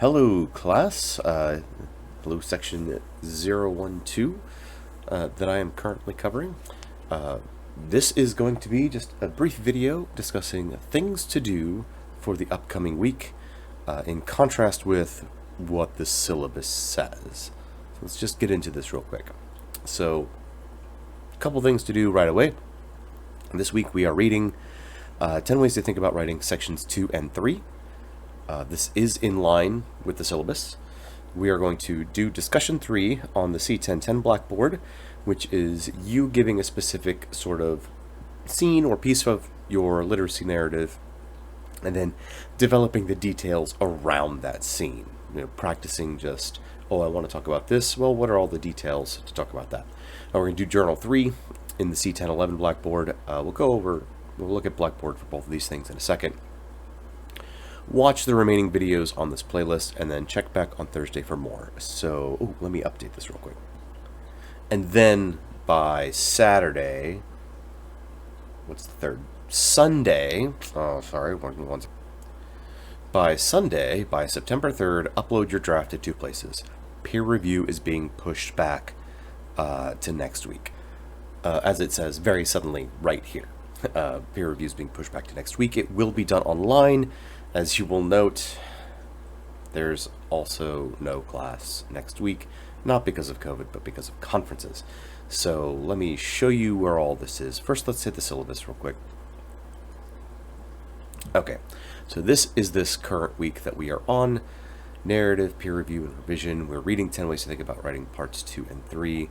Hello class, hello section 012 that I am currently covering. This is going to be just a brief video discussing things to do for the upcoming week in contrast with what the syllabus says. So let's just get into this real quick. So a couple things to do right away. This week we are reading 10 Ways to Think About Writing sections 2 and 3. This is in line with the syllabus. We are going to do discussion 3 on the C1010 Blackboard, which is you giving a specific sort of scene or piece of your literacy narrative and then developing the details around that scene. Practicing just, oh, I want to talk about this. Well, what are all the details to talk about that? Now we're going to do journal 3 in the C1011 Blackboard. We'll look at Blackboard for both of these things in a second. Watch the remaining videos on this playlist and then check back on Thursday for more. So, let me update this real quick. And then by Saturday, what's the third? Sunday, by Sunday, by September 3rd, upload your draft to 2 places. Peer review is being pushed back to next week. As it says very suddenly right here. Peer review is being pushed back to next week. It will be done online. As you will note, there's also no class next week, not because of COVID, but because of conferences. So let me show you where all this is. First, let's hit the syllabus real quick. Okay, so this is this current week that we are on. Narrative, peer review, and revision. We're reading 10 Ways to Think About Writing parts 2 and 3.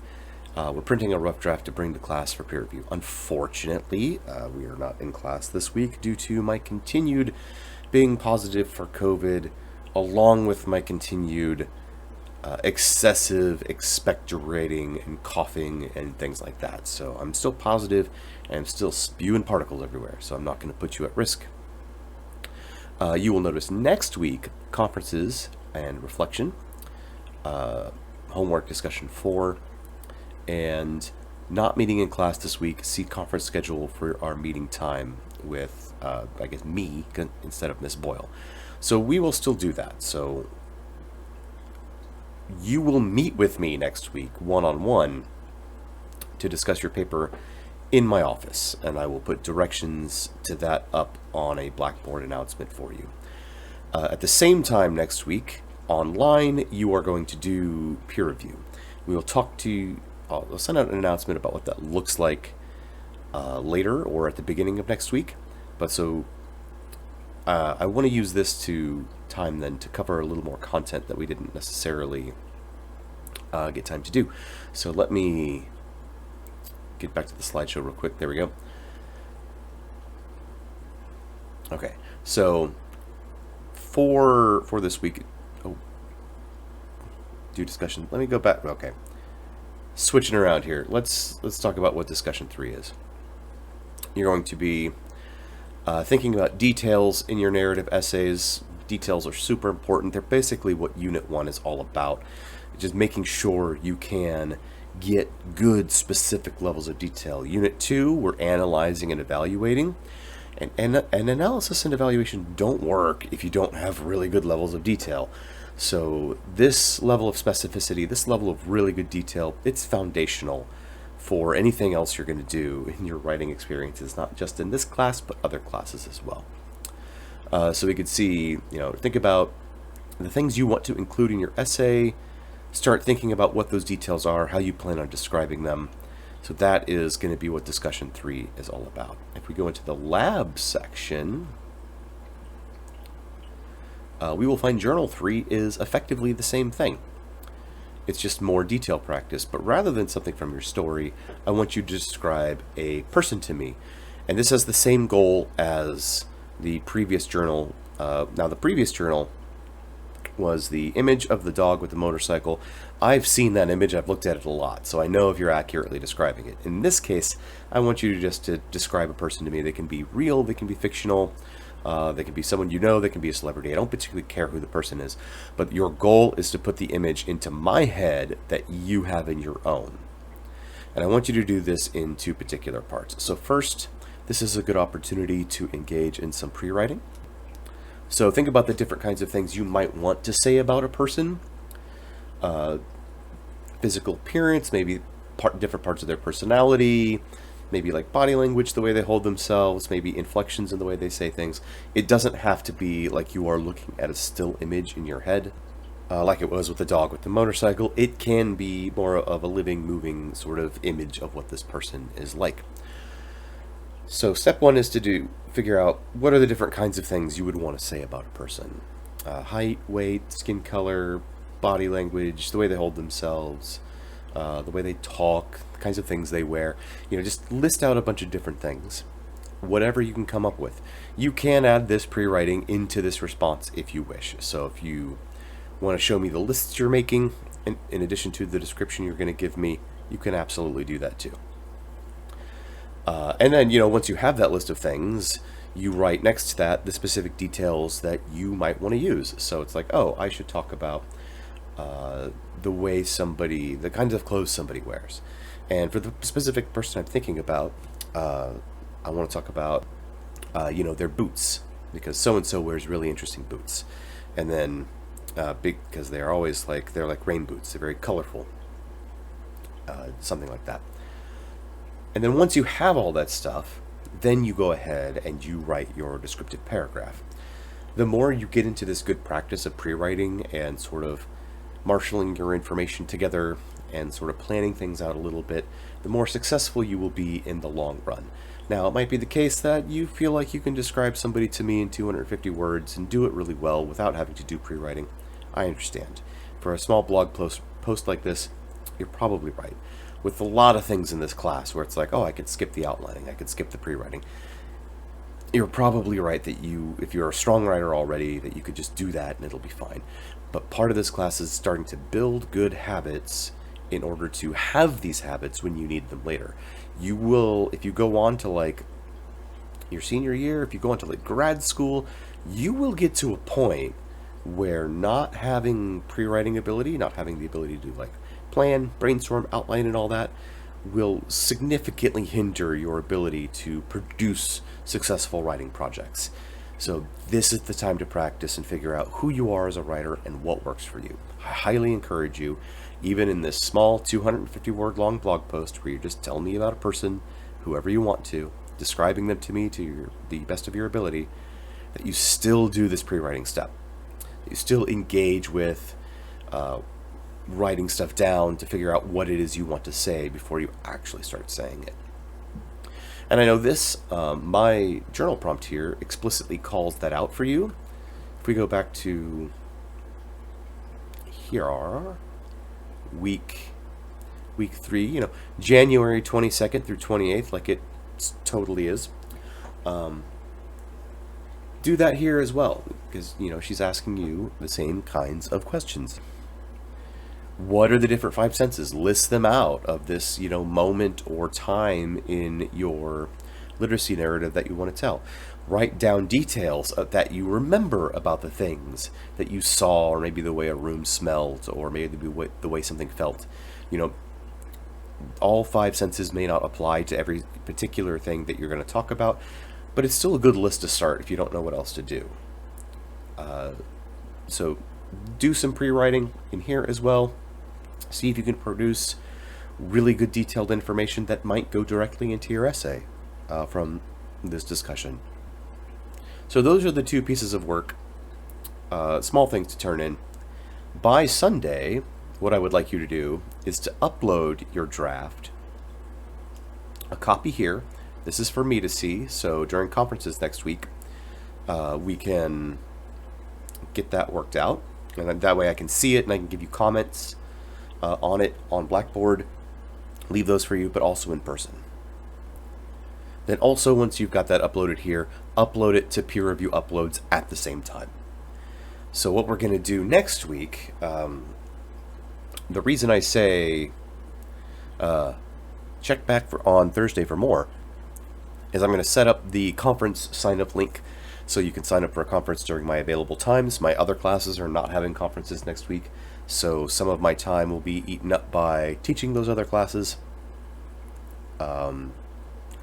We're printing a rough draft to bring to class for peer review. Unfortunately, we are not in class this week due to my continued being positive for COVID, along with my continued excessive expectorating and coughing and things like that. So I'm still positive and I'm still spewing particles everywhere, so I'm not going to put you at risk. You will notice next week, conferences and reflection, homework discussion 4, and not meeting in class this week. See conference schedule for our meeting time with I guess me instead of Miss Boyle. So we will still do that. So you will meet with me next week one-on-one to discuss your paper in my office, and I will put directions to that up on a Blackboard announcement for you. At the same time next week, online, you are going to do peer review. We will talk to I'll send out an announcement about what that looks like later or at the beginning of next week. But so I want to use this time then to cover a little more content that we didn't necessarily get time to do. So let me get back to the slideshow real quick. There we go. Okay, so for this week, do discussion. Let me go back. Okay. Switching around here, let's talk about what discussion 3 is. You're going to be thinking about details in your narrative essays. Details are super important. They're basically what Unit 1 is all about. Just making sure you can get good specific levels of detail. Unit 2, we're analyzing and evaluating. And analysis and evaluation don't work if you don't have really good levels of detail. So this level of specificity, this level of really good detail, it's foundational for anything else you're going to do in your writing experiences, not just in this class, but other classes as well. So we could see, think about the things you want to include in your essay, start thinking about what those details are, how you plan on describing them. So that is going to be what discussion 3 is all about. If we go into the lab section, we will find journal 3 is effectively the same thing. It's just more detail practice, but rather than something from your story, I want you to describe a person to me. And this has the same goal as the previous journal. Now the previous journal was the image of the dog with the motorcycle. I've seen that image, I've looked at it a lot, so I know if you're accurately describing it. In this case, I want you to describe a person to me. They can be real, they can be fictional, they can be someone you know, they can be a celebrity. I don't particularly care who the person is, but your goal is to put the image into my head that you have in your own. And I want you to do this in 2 particular parts. So first, this is a good opportunity to engage in some pre-writing. So think about the different kinds of things you might want to say about a person. Physical appearance, maybe different parts of their personality, maybe like body language, the way they hold themselves, maybe inflections in the way they say things. It doesn't have to be like you are looking at a still image in your head, like it was with the dog with the motorcycle. It can be more of a living, moving sort of image of what this person is like. So step one is to figure out what are the different kinds of things you would want to say about a person. Height, weight, skin color, body language, the way they hold themselves, the way they talk, the kinds of things they wear. Just list out a bunch of different things. Whatever you can come up with. You can add this pre-writing into this response if you wish. So if you want to show me the lists you're making, in addition to the description you're going to give me, you can absolutely do that too. And then, once you have that list of things, you write next to that the specific details that you might want to use. So it's like, oh, I should talk about the kinds of clothes somebody wears. And for the specific person I'm thinking about, I want to talk about, their boots, because so-and-so wears really interesting boots. And then, because they're always they're like rain boots. They're very colorful. Something like that. And then once you have all that stuff, then you go ahead and you write your descriptive paragraph. The more you get into this good practice of pre-writing and sort of marshaling your information together and sort of planning things out a little bit, the more successful you will be in the long run. Now, it might be the case that you feel like you can describe somebody to me in 250 words and do it really well without having to do pre-writing. I understand. For a small blog post like this, you're probably right. With a lot of things in this class where it's like, oh, I could skip the outlining, I could skip the pre-writing. You're probably right that if you're a strong writer already, that you could just do that and it'll be fine. But part of this class is starting to build good habits in order to have these habits when you need them later. You will, if you go on to your senior year, if you go on to grad school, you will get to a point where not having pre-writing ability, not having the ability to do plan, brainstorm, outline, and all that will significantly hinder your ability to produce successful writing projects. So this is the time to practice and figure out who you are as a writer and what works for you. I highly encourage you, even in this small 250 word long blog post where you're just telling me about a person, whoever you want to, describing them to me to the best of your ability, that you still do this pre-writing step. You still engage with writing stuff down to figure out what it is you want to say before you actually start saying it. And I know this, my journal prompt here explicitly calls that out for you. If we go back to here, week 3, January 22nd through 28th, like it totally is. Do that here as well, because, she's asking you the same kinds of questions. What are the different 5 senses? List them out of this, moment or time in your literacy narrative that you want to tell. Write down details that you remember about the things that you saw, or maybe the way a room smelled, or maybe the way something felt. All 5 senses may not apply to every particular thing that you're going to talk about, but it's still a good list to start if you don't know what else to do. So do some pre-writing in here as well. See if you can produce really good detailed information that might go directly into your essay from this discussion. So those are the 2 pieces of work, small things to turn in. By Sunday, what I would like you to do is to upload your draft, a copy here. This is for me to see, so during conferences next week, we can get that worked out, and that way I can see it and I can give you comments on it on Blackboard, leave those for you, but also in person. Then also, once you've got that uploaded here, upload it to peer review uploads at the same time. So what we're going to do next week, the reason I say check back on Thursday for more is I'm going to set up the conference sign-up link so you can sign up for a conference during my available times. My other classes are not having conferences next week, so some of my time will be eaten up by teaching those other classes.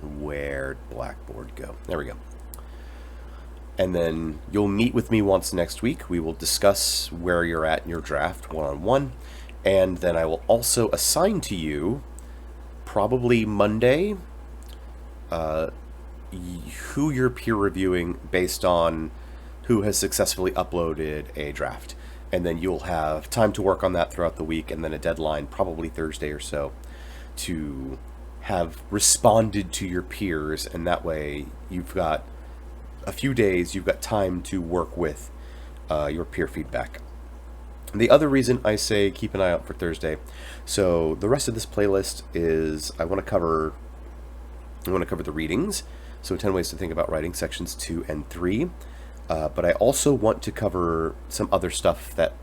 Where'd Blackboard go? There we go. And then you'll meet with me once next week. We will discuss where you're at in your draft one-on-one. And then I will also assign to you, probably Monday, who you're peer reviewing based on who has successfully uploaded a draft. And then you'll have time to work on that throughout the week, and then a deadline, probably Thursday or so, to have responded to your peers. And that way you've got a few days, you've got time to work with your peer feedback. The other reason I say keep an eye out for Thursday, so the rest of this playlist is I want to cover the readings, so 10 ways to think about writing sections 2 and 3, but I also want to cover some other stuff that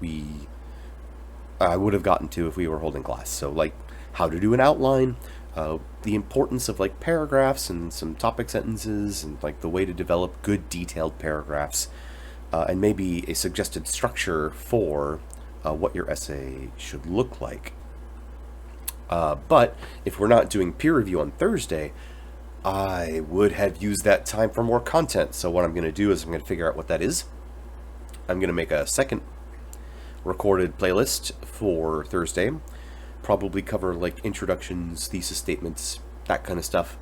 I would have gotten to if we were holding class. So like how to do an outline, the importance of like paragraphs and some topic sentences, and like the way to develop good detailed paragraphs, and maybe a suggested structure for what your essay should look like. But if we're not doing peer review on Thursday, I would have used that time for more content. So what I'm going to do is I'm going to figure out what that is. I'm going to make a second recorded playlist for Thursday. Probably cover like introductions, thesis statements, that kind of stuff.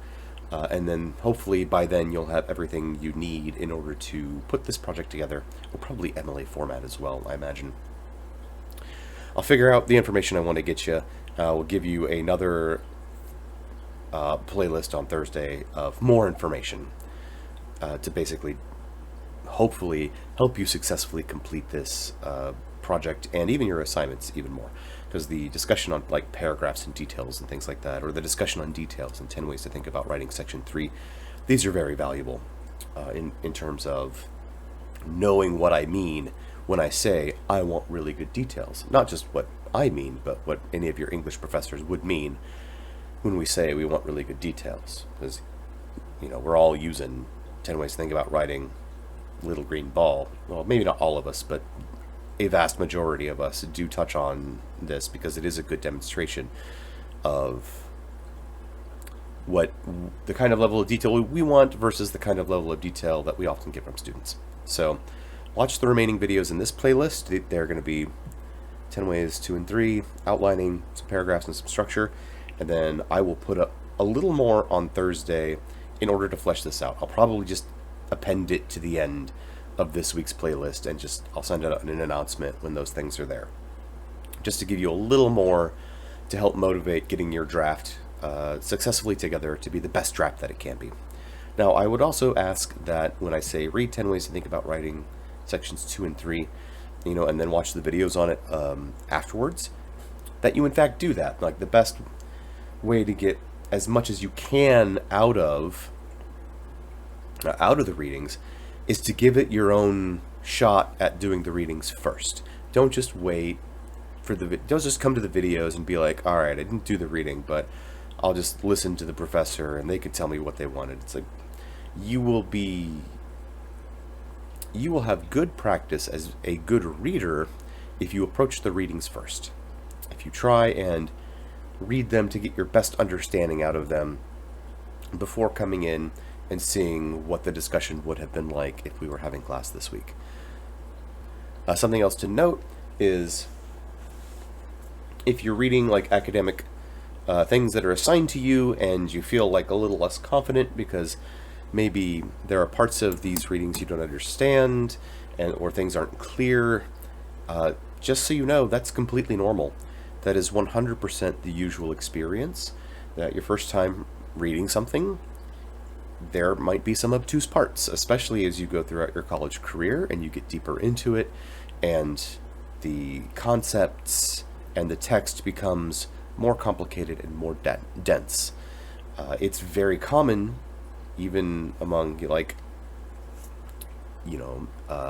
And then hopefully by then you'll have everything you need in order to put this project together. Or probably MLA format as well, I imagine. I'll figure out the information I want to get you. We'll give you another playlist on Thursday of more information to basically, hopefully, help you successfully complete this project and even your assignments even more. Because the discussion on like paragraphs and details and things like that, or the discussion on details and 10 ways to think about writing section 3, these are very valuable in terms of knowing what I mean when I say I want really good details. Not just what I mean, but what any of your English professors would mean when we say we want really good details. Because, you know, we're all using 10 ways to think about writing Little Green Ball. Well, maybe not all of us, but a vast majority of us do touch on this because it is a good demonstration of what the kind of level of detail we want versus the kind of level of detail that we often get from students. So watch the remaining videos in this playlist. They're going to be 10 ways 2 and 3, outlining some paragraphs and some structure, and then I will put up a little more on Thursday in order to flesh this out. I'll probably just append it to the end of this week's playlist, and I'll send out an announcement when those things are there, just to give you a little more to help motivate getting your draft successfully together to be the best draft that it can be. Now, I would also ask that when I say read 10 ways to think about writing sections 2 and 3, you know, and then watch the videos on it afterwards, that you in fact do that. Like, the best way to get as much as you can out of the readings is to give it your own shot at doing the readings first. Don't just wait for don't just come to the videos and be like, all right, I didn't do the reading, but I'll just listen to the professor and they could tell me what they wanted. It's like, you will have good practice as a good reader if you approach the readings first. If you try and read them to get your best understanding out of them before coming in and seeing what the discussion would have been like if we were having class this week. Something else to note is if you're reading like academic things that are assigned to you and you feel like a little less confident because maybe there are parts of these readings you don't understand or things aren't clear, just so you know, that's completely normal. That is 100% the usual experience, that your first time reading something, there might be some obtuse parts, especially as you go throughout your college career and you get deeper into it and the concepts and the text becomes more complicated and more dense. It's very common, even among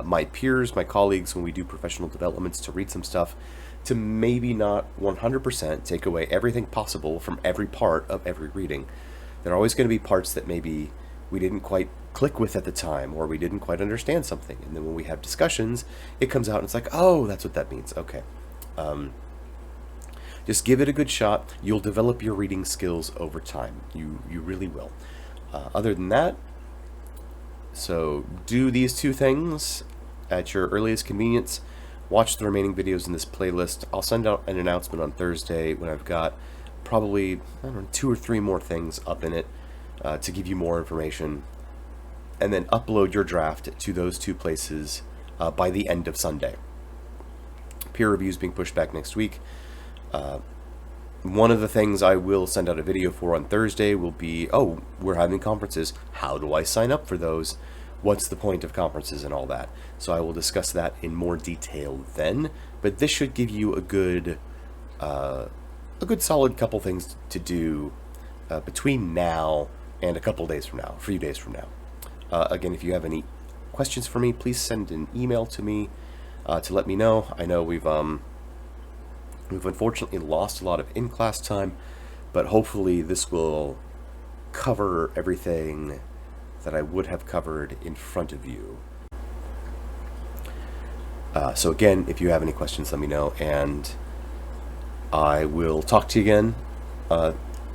my peers, my colleagues, when we do professional developments, to read some stuff, to maybe not 100% take away everything possible from every part of every reading. There are always going to be parts that maybe we didn't quite click with at the time, or we didn't quite understand something. And then when we have discussions, it comes out and it's like, oh, that's what that means. Okay. Just give it a good shot. You'll develop your reading skills over time. You really will. Other than that, So do these two things at your earliest convenience. Watch the remaining videos in this playlist. I'll send out an announcement on Thursday when I've got probably, I don't know, 2 or 3 more things up in it to give you more information. And then upload your draft to those 2 places by the end of Sunday. Peer reviews being pushed back next week. One of the things I will send out a video for on Thursday will be, oh, we're having conferences. How do I sign up for those? What's the point of conferences and all that? So I will discuss that in more detail then. But this should give you a good solid couple things to do between now and a couple days from now, a few days from now. Again, if you have any questions for me, please send an email to me to let me know. I know we've unfortunately lost a lot of in-class time, but hopefully this will cover everything that I would have covered in front of you. So again, if you have any questions, let me know, and I will talk to you again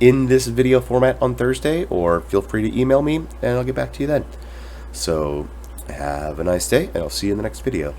in this video format on Thursday, or feel free to email me and I'll get back to you then. So have a nice day, and I'll see you in the next video.